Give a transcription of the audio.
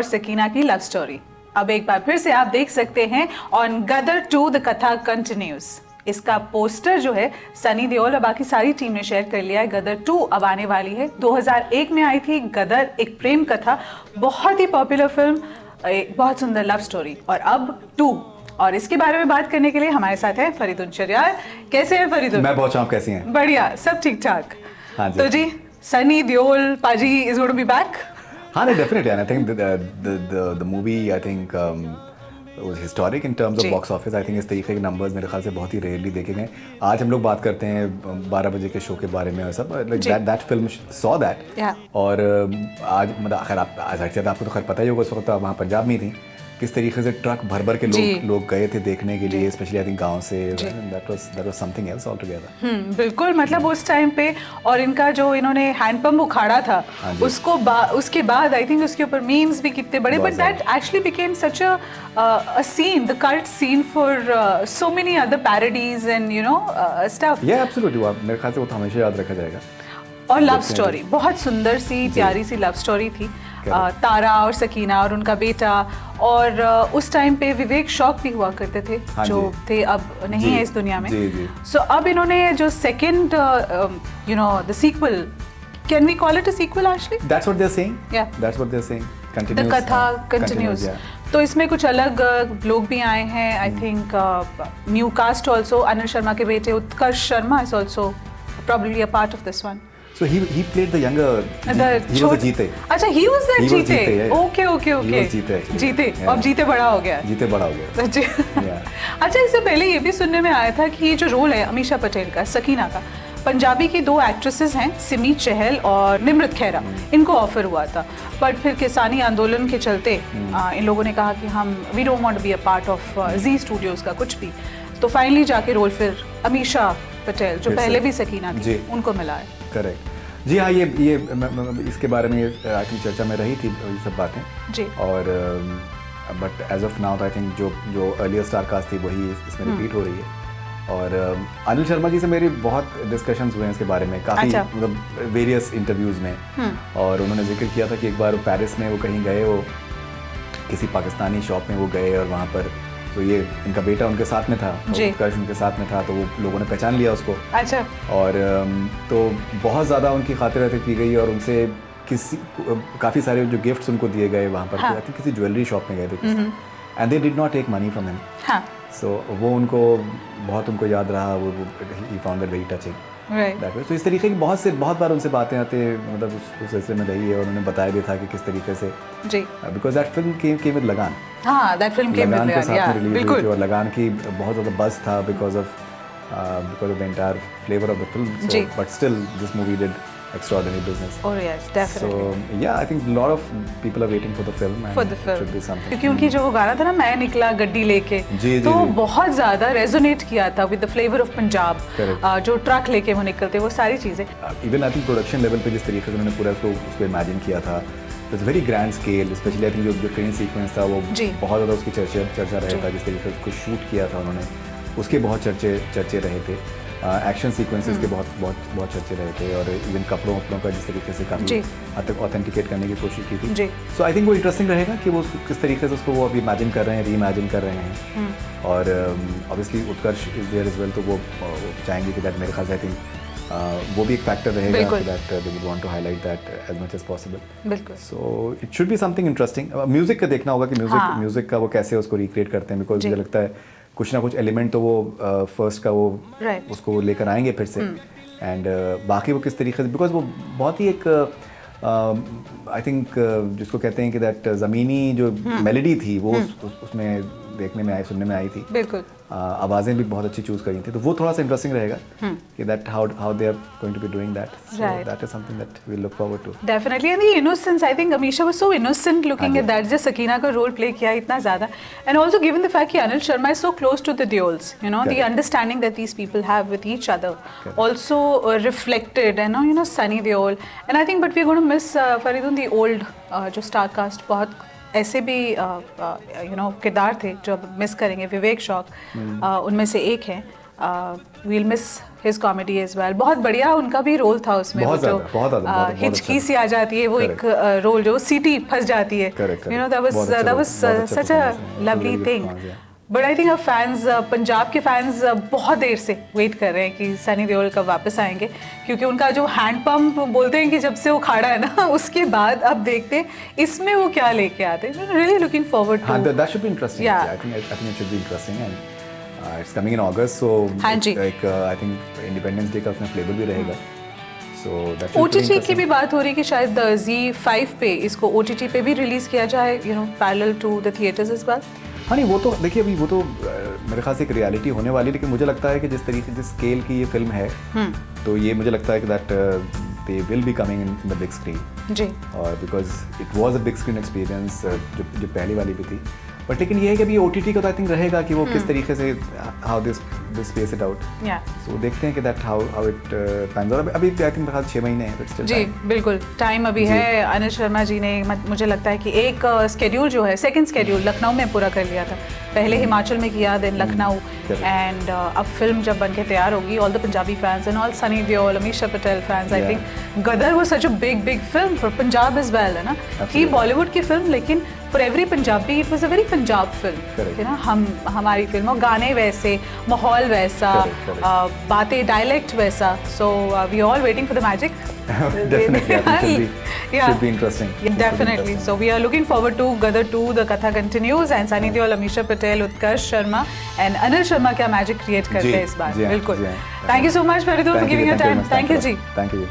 और सकीना की love story अब एक बार फिर से आप देख सकते हैं ऑन गदर 2 द कथा कंटिन्यूज। इसका पोस्टर जो है सनी देओल और बाकी सारी टीम ने शेयर कर लिया है। गदर 2 अब आने वाली है। 2001 में आई थी गदर, एक प्रेम कथा, बहुत ही पॉपुलर फिल्म, एक बहुत सुंदर लव स्टोरी, और अब 2। और इसके बारे में बात करने के लिए हमारे साथ है फरीदुन शरियार। कैसे हैं फरीदुन? मैं बहुत कैसी हैं? बढ़िया, सब ठीक ठाक। हाँ जी। तो जी Sunny Deol paaji is going to be back. हाँ, नहीं, definitely. I think the movie I think was historic in terms of box office. I think इस तरीके के नंबर्स मेरे ख्याल से बहुत ही रेयरली देखे गए। आज हम लोग बात करते हैं 12 बजे के शो के बारे में और सब, like that film saw that। और आज मतलब खैर आप आपको तो खैर पता ही होगा, उस वक्त आप वहाँ पंजाब में थी, किस तरीके से ट्रक भर भर के लोग गए थे देखने के लिए, स्पेशली आई थिंक गांव से। that was something else altogether। बिल्कुल, मतलब उस टाइम पे, और इनका जो इन्होंने हैंडपंप उखाड़ा था उसको उसके बाद आई थिंक उसके ऊपर मीम्स भी कितने बड़े, but that actually became such a scene, the cult scene for so many other parodies and stuff। Yeah, absolutely। मेरे ख्याल से वो तो हमेशा याद रखा जाएगा। और लव स्टोरी बहुत सुंदर सी प्यारी सी लव स्टोरी थी, तारा और सकीना और उनका बेटा। और उस टाइम पे विवेक शौक भी हुआ करते थे, जो थे अब नहीं है इस दुनिया में। सो अब इन्होंने जो second the sequel, can we call it a sequel actually? That's what they're saying। Yeah, that's what they're saying। The कथा continues। तो इसमें कुछ अलग लोग भी आए हैं। I think new cast also. Anil Sharma के बेटे Utkarsh Sharma is also probably a part of this one। So he played the younger, he was the जीते। अच्छा, he was the जीते। Okay। He was जीते। अब जीते बड़ा हो गया। अच्छा, इससे पहले ये भी सुनने में आया था कि ये जो रोल है अमीषा पटेल का, सकीना का, पंजाबी की 2 एक्ट्रेसेस हैं, सिमी चहल और निमृत खेरा, इनको ऑफर हुआ था, बट फिर किसानी आंदोलन के चलते इन लोगों ने कहा कि हम we don't want to be a part of Zee Studios का कुछ भी। तो फाइनली जाके रोल फिर अमीषा पटेल, जो पहले भी सकीना थी, उनको मिला है। करेक्ट जी। हाँ, ये इसके बारे में आई थिंक चर्चा में रही थी ये सब बातें जी। और but as of now I think जो अर्लियर स्टार कास्ट थी वही इसमें रिपीट हो रही है। और अनिल शर्मा जी से मेरी बहुत डिस्कशंस हुए हैं इसके बारे में, काफ़ी मतलब वेरियस इंटरव्यूज़ में। और उन्होंने जिक्र किया था कि एक बार पेरिस में वो कहीं गए, वो किसी पाकिस्तानी शॉप में वो गए और वहाँ पर तो ये इनका बेटा उनके साथ में था, उत्कर्ष उनके साथ में था, तो वो लोगों ने पहचान लिया उसको। अच्छा। और तो बहुत ज़्यादा उनकी खातिरदारी की गई और उनसे काफ़ी सारे जो गिफ्ट्स उनको दिए गए वहाँ पर। आई थिंक किसी ज्वेलरी शॉप में गए थे and they did not take money from him. So वो उनको याद रहा। वो ही फाउंड दैट वेरी टचिंग। तो इस तरीके की बहुत बार उनसे बातें आते मतलब उस सिलसिले में रही है। और उन्होंने बताया भी था कि किस तरीके से जी, because that film came with Lagaan. हाँ, दैट फिल्म केम विद लगान के साथ में रिलीज हुई थी और लगान की बहुत ज़्यादा बज़ था because of the entire flavour of the film. But still this movie did extraordinary business। Oh yes, definitely। So yeah, I think a lot of people are waiting for the film and it should be something। क्योंकि उनकी जो वो गाना था ना, मैं निकला गड्डी लेके, तो बहुत ज़्यादा रेजोनेट किया था with the flavor of Punjab। जो ट्रक लेके वो निकलते, वो सारी चीज़ें। Even I think production level पे जिस तरीके से उन्होंने पूरा उसको इमेजिन किया था, it's very grand scale। Especially I think जो ट्रेन सीक्वेंस था वो बहुत ज़्यादा उसकी चर्चा रहा था, जिस तरीके से उसको शूट किया था उन्होंने, उसके बहुत चर्चे रहे थे। एक्शन सीक्वेंसेस के बहुत चर्चे रहे थे। और इवन कपड़ों का जिस तरीके से काफ़ी ऑथेंटिकेट करने की कोशिश की थी। सो आई थिंक वो इंटरेस्टिंग रहेगा कि वो किस तरीके से उसको वो अभी इमेजिन कर रहे हैं, री इमेजिन कर रहे हैं। और obviously Utkarsh is there as well, तो वो चाहेंगे कि दैट, मेरे ख्याल से आई थिंक वो भी एक फैक्टर रहेगा that they would want to highlight that as much as possible. बिल्कुल। So it should be something interesting. Music का देखना होगा कि म्यूजिक का वो कैसे उसको रिक्रिएट करते हैं, बिकॉज मुझे लगता है कुछ ना कुछ एलिमेंट तो वो फर्स्ट का वो उसको लेकर आएंगे फिर से। एंड बाकी वो किस तरीके से, बिकॉज वो बहुत ही एक आई थिंक जिसको कहते हैं कि दैट ज़मीनी जो मेलोडी थी वो उसमें देखने में सुनने में आई थी। बिल्कुल। आवाज़ें भी बहुत अच्छी चूज़ करी थी, तो वो थोड़ा सा इंटरेस्टिंग रहेगा कि that how they are going to be doing that. So that is something that we look forward to. Definitely. And the innocence, I think Amisha was so innocent looking at that, just Sakina का role play किया इतना ज़्यादा। And also given the fact कि Anil Sharma is so close to the Deols, the understanding that these people have with each other also reflected and Sunny Deol. And I think but we are going to miss Faridun the old जो star cast. बहुत ऐसे भी किरदार थे जो अब miss करेंगे। विवेक शौक उनमें से एक है, we'll miss his comedy as well. बहुत बढ़िया उनका भी रोल था उसमें, बहुत ज़्यादा, हिचकी सी आ जाती है, वो एक रोल जो सीटी फंस जाती है, you know, that was such a lovely thing. But I think अब फैंस, पंजाब के फैंस बहुत देर से वेट कर रहे हैं कि सनी देओल कब वापस आएंगे, क्योंकि उनका जो हैंड पंप बोलते हैं कि जब से वो खाड़ा है ना, उसके बाद अब देखते हैं इसमें वो क्या लेके आते हैं. Really looking forward to. That should be interesting. I think it should be interesting and it's coming in August, so like I think Independence Day का उसमें फ्लेवर भी रहेगा. OTT की भी बात हो रही है कि शायद ZEE5 पे इसको OTT पे भी रिलीज किया जाए, you know, parallel to the theatres इस बार. हाँ नहीं, वो तो देखिए अभी वो तो मेरे ख्याल से एक रियलिटी होने वाली है, लेकिन मुझे लगता है कि जिस तरीके जिस स्केल की ये फिल्म है, तो ये मुझे लगता है कि that they will be coming in the big screen. जी. और because it was a big screen experience जो पहली वाली भी थी. बट लेकिन ये है कि अभी OTT का तो आई थिंक रहेगा कि वो किस तरीके से how this space it out. So देखते हैं कि that how it pans out. अभी आई थिंक 6 महीने हैं, बट स्टिल जी बिल्कुल टाइम अभी है. अनिल शर्मा जी ने मुझे लगता है कि एक स्केड्यूल जो है, सेकंड स्केड्यूल लखनऊ में पूरा कर लिया था. पहले हिमाचल में किया, देन लखनऊ, एंड अब फिल्म जब बन के तैयार होगी, all the Punjabi fans and all Sunny Deol, Ameesha Patel fans, I think Gadar was such a big film for Punjab as well, है ना. कि बॉलीवुड की फिल्म, लेकिन for every Punjabi it was a very Punjab film, है ना. हमारी फिल्म और गाने वैसे, माहौल वैसा, बातें डायलेक्ट वैसा. So we all waiting for the magic. Definitely, I think should be interesting. Definitely. So we are looking forward to Gadar 2. The Katha continues, and Sunny Deol, Amisha Patel, Utkarsh Sharma, and Anil Sharma क्या magic create करते हैं इस बार. बिल्कुल. Thank you so much, Faridun, for giving your time. Thank you, ji. Thank you.